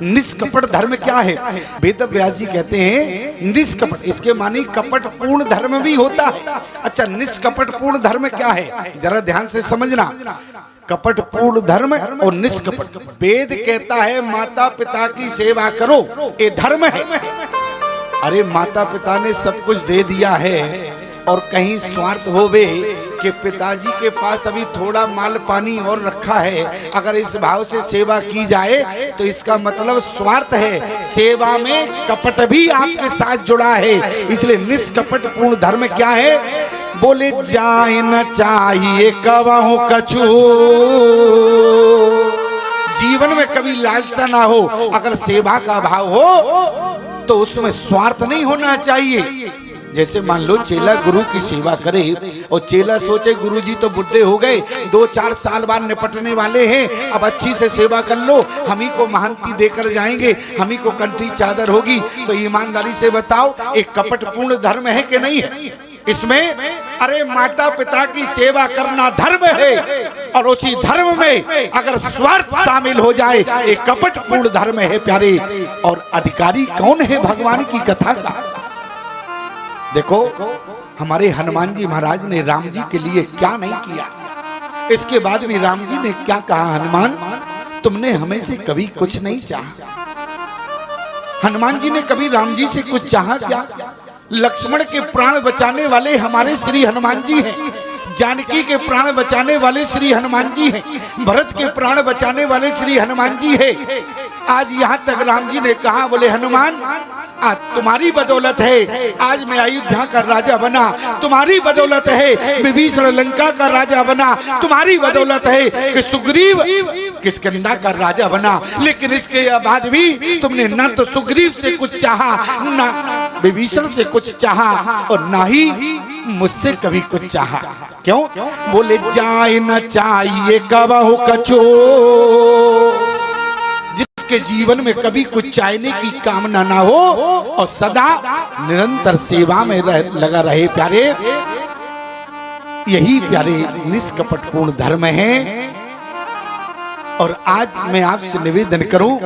निष्कपट धर्म क्या है? वेद व्यास जी कहते हैं निष्कपट, इसके मानी कपट पूर्ण धर्म भी होता है। अच्छा, निष्कपट पूर्ण धर्म क्या है? जरा ध्यान से समझना। कपट पूर्ण धर्म और निष्कपट, वेद कहता है माता पिता की सेवा करो, ये धर्म है। अरे माता पिता ने सब कुछ दे दिया है और कहीं स्वार्थ होवे कि पिताजी के पास अभी थोड़ा माल पानी और रखा है, अगर इस भाव से सेवा की जाए तो इसका मतलब स्वार्थ है। सेवा में कपट भी आपके साथ जुड़ा है। इसलिए निष्कपट पूर्ण धर्म क्या है? बोले जाए न चाहिए कबहु कछु, जीवन में कभी लालसा ना हो। अगर सेवा का भाव हो तो उसमें स्वार्थ नहीं होना चाहिए। जैसे मान लो चेला गुरु की सेवा करे और चेला सोचे गुरुजी तो बुढ़े हो गए, 2-4 साल बाद निपटने वाले हैं, अब अच्छी से सेवा कर लो, हम ही को महंती देकर जाएंगे, हम ही को कंठी चादर होगी। तो ईमानदारी से बताओ, एक कपट पूर्ण धर्म है कि नहीं है इसमें? अरे माता पिता की सेवा करना धर्म है और उसी धर्म में अगर स्वार्थ शामिल हो जाए एक कपट पूर्ण धर्म है प्यारे। और अधिकारी कौन है भगवान की कथा का? देखो हमारे हनुमान जी महाराज ने राम जी के लिए क्या नहीं किया, इसके बाद भी राम जी ने क्या कहा? हनुमान तुमने हमें से कभी कुछ नहीं चाहा। हनुमान जी ने कभी राम जी से कुछ चाहा क्या? लक्ष्मण के प्राण बचाने वाले हमारे श्री हनुमान जी हैं, जानकी के प्राण बचाने वाले श्री हनुमान जी हैं, भरत के प्राण बचाने वाले श्री हनुमान जी हैं। आज यहाँ तक राम जी ने कहा, बोले हनुमान आज तुम्हारी बदौलत है आज मैं अयोध्या का राजा बना, तुम्हारी बदौलत है विभीषण लंका का राजा बना, तुम्हारी बदौलत है कि सुग्रीव किष्किंधा का राजा बना। लेकिन इसके बाद भी तुमने न तो सुग्रीव से कुछ चाहा, न विभीषण से कुछ चाहा और न ही मुझसे कभी कुछ चाहा। क्यों? बोले जाए न चाहिए कबहु कछु, जिसके जीवन में कभी कुछ चाहने की कामना ना हो और सदा निरंतर सेवा में लगा रहे प्यारे, यही प्यारे निष्कपट पूर्ण धर्म है। और आज मैं आपसे निवेदन करूं,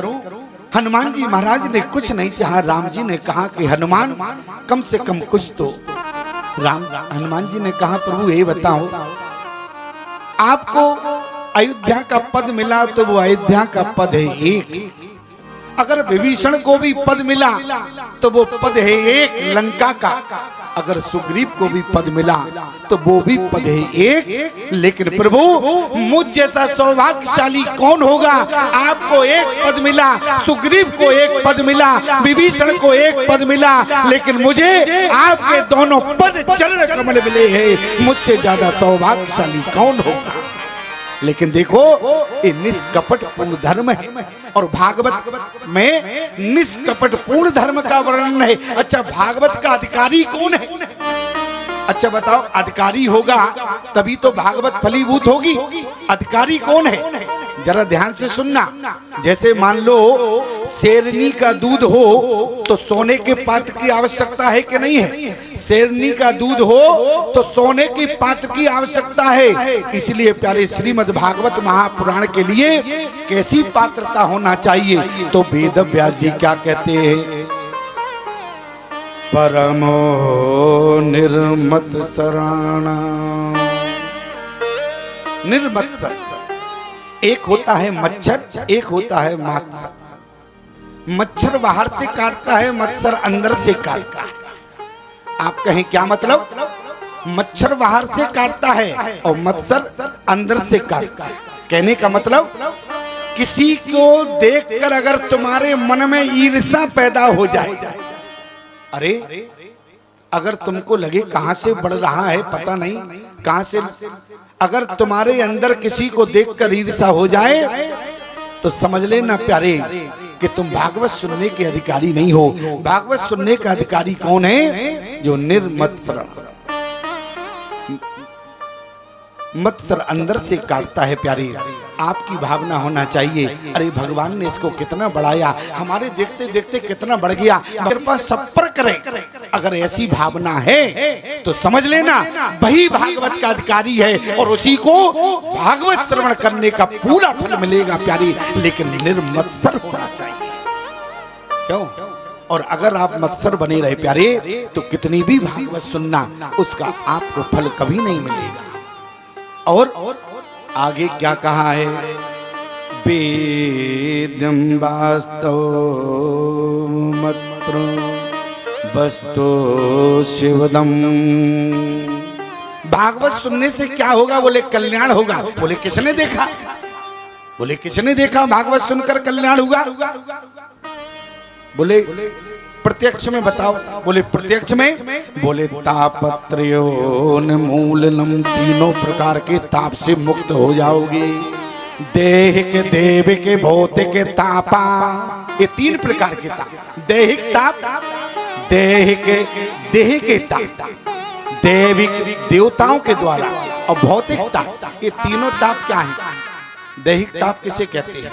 हनुमान जी महाराज ने कुछ नहीं चाहा, राम जी ने कहा कि हनुमान कम से कम कुछ तो। हनुमान जी ने कहा प्रभु ये बताओ, आपको अयोध्या का पद मिला तो वो अयोध्या का पद है एक, अगर विभीषण को भी पद मिला तो वो पद है एक लंका का, अगर सुग्रीव को भी पद मिला तो वो भी पद है एक। लेकिन प्रभु मुझ जैसा सौभाग्यशाली कौन होगा? आपको एक पद मिला, सुग्रीव को एक पद मिला, विभीषण को एक पद मिला, लेकिन मुझे आपके दोनों पद चरण कमल मिले हैं। मुझसे ज्यादा सौभाग्यशाली कौन होगा? लेकिन देखो ये निष्कपट पूर्ण धर्म है और भागवत में निष्कपट पूर्ण धर्म का वर्णन है। अच्छा, भागवत का अधिकारी कौन है? अच्छा बताओ, अधिकारी होगा तभी तो भागवत फलीभूत होगी। अधिकारी कौन है? जरा ध्यान से सुनना। जैसे मान लो शेरनी का दूध हो तो सोने के पात्र की आवश्यकता है कि नहीं है? शेरनी का दूध हो तो सोने की पात्र की आवश्यकता है। इसलिए प्यारे श्रीमद् भागवत महापुराण के लिए कैसी पात्रता होना चाहिए? तो वेद व्यास जी क्या कहते हैं? परमो निर्मत शरणा। निर्मत सर, एक होता है मच्छर, एक होता है मत्सर। मच्छर बाहर से काटता है, मत्सर अंदर से काटता है। आप कहें क्या मतलब? मच्छर बाहर से काटता है और मत्सर अंदर से काटता है। कहने का मतलब किसी को देखकर अगर तुम्हारे मन में ईर्ष्या पैदा हो जाए, अरे अगर तुमको लगे कहां से बढ़ रहा है पता नहीं कहां से, अगर तुम्हारे अंदर किसी को देखकर ईर्ष्या हो जाए तो समझ लेना प्यारे कि तुम भागवत सुनने के अधिकारी नहीं हो। भागवत सुनने का अधिकारी कौन है? जो निर्मत्सर, मत्सर अंदर से काटता है प्यारे। आपकी भावना होना चाहिए, अरे भगवान ने इसको कितना बढ़ाया, हमारे देखते देखते कितना बढ़ गया, कृपा सब पर करें। अगर ऐसी भावना है तो समझ लेना वही भागवत का अधिकारी है और उसी को भागवत श्रवण करने का पूरा फल मिलेगा प्यारी। लेकिन निर्मत्सर होना चाहिए। क्यों? और अगर आप मत्सर बने रहे प्यारे तो कितनी भी भागवत सुनना उसका आपको फल कभी नहीं मिलेगा। और आगे क्या कहा है? वेद्यं वास्तव मत्र वस्तु शिवदम। भागवत सुनने से क्या होगा? बोले कल्याण होगा। बोले किसने देखा? बोले किसने देखा भागवत सुनकर कल्याण हुआ? बोले प्रत्यक्ष में बताओ। बोले प्रत्यक्ष में? बोले तापत्रयोन मूलनम, तीनों प्रकार के ताप से मुक्त हो जाओगे। देह के, देव के, भौतिक के तापा, ये तीन प्रकार के ताप। दैहिक ताप, देह के ताप, दैविक देवताओं के द्वारा, और भौतिक ताप। ये तीनों ताप क्या है? दैहिक ताप किसे कहते हैं?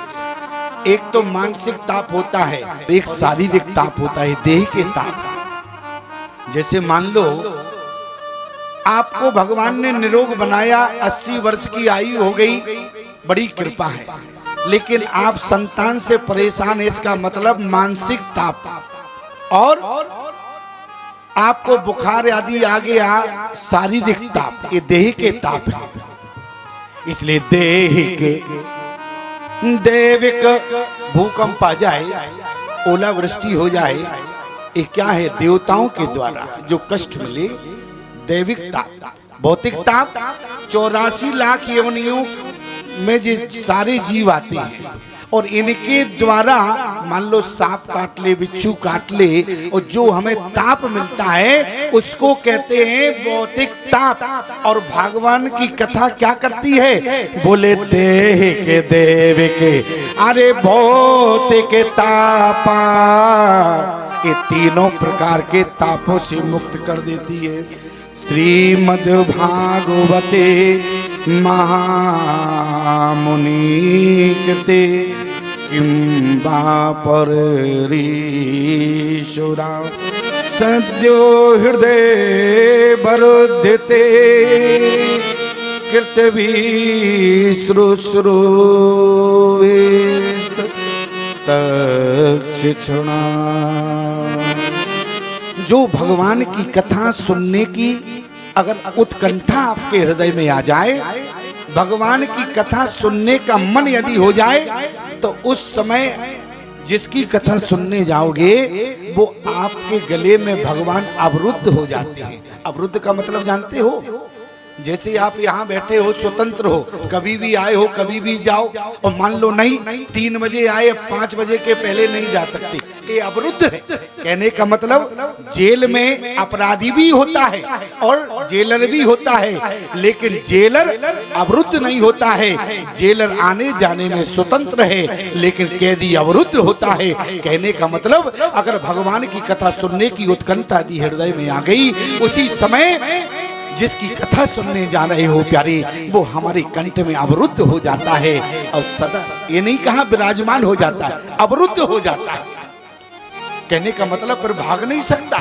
एक तो मानसिक ताप होता है, एक शारीरिक ताप होता है, देह के ताप। जैसे मान लो आपको भगवान ने निरोग बनाया, 80 वर्ष की आयु हो गई, बड़ी कृपा है, लेकिन आप संतान से परेशान है, इसका मतलब मानसिक ताप। और आपको बुखार आदि आ गया, शारीरिक ताप, ये देह के ताप है। इसलिए दैविक भूकंप आ जाए, ओलावृष्टि हो जाए, ये क्या है? देवताओं के द्वारा जो कष्ट मिले, दैविक ताप। भौतिक ताप 84 लाख योनियों में जो सारे जीव आते हैं, और इनके द्वारा मान लो सांप काट ले, बिच्छू काट ले, और जो हमें ताप मिलता है उसको कहते हैं भौतिक ताप। और भगवान की कथा क्या करती है? बोले देह के, देव के, अरे भौतिक तापा, ये तीनों प्रकार के तापों से मुक्त कर देती है। श्रीमद् भागवते महामुनि कृते किं वा परेरीशुरा सद्यो हृदय वरुध्यते कृतवी श्रुश्रुवे तक्षिणा। जो भगवान की कथा सुनने की अगर उत्कंठा आपके हृदय में आ जाए, भगवान की कथा सुनने का मन यदि हो जाए, तो उस समय जिसकी कथा सुनने जाओगे वो आपके गले में भगवान अवरुद्ध हो जाते हैं। अवरुद्ध का मतलब जानते हो? जैसे आप यहाँ बैठे हो, स्वतंत्र हो, कभी भी आए हो, कभी भी जाओ, और मान लो नहीं 3 बजे आए, 5 बजे के पहले नहीं जा सकते, ये अवरुद्ध है। कहने का मतलब जेल में अपराधी भी होता है और जेलर भी होता है, लेकिन जेलर अवरुद्ध नहीं होता है। जेलर आने जाने में स्वतंत्र है, लेकिन कैदी अवरुद्ध होता है। कहने का मतलब अगर भगवान की कथा सुनने की उत्कंठा यदि हृदय में आ गई, उसी समय जिसकी कथा सुनने जा रहे हो प्यारे, वो हमारे कंठ में अवरुद्ध हो जाता है, और सदा ये नहीं कहा विराजमान हो जाता है, अवरुद्ध हो जाता है। कहने का मतलब फिर भाग नहीं सकता।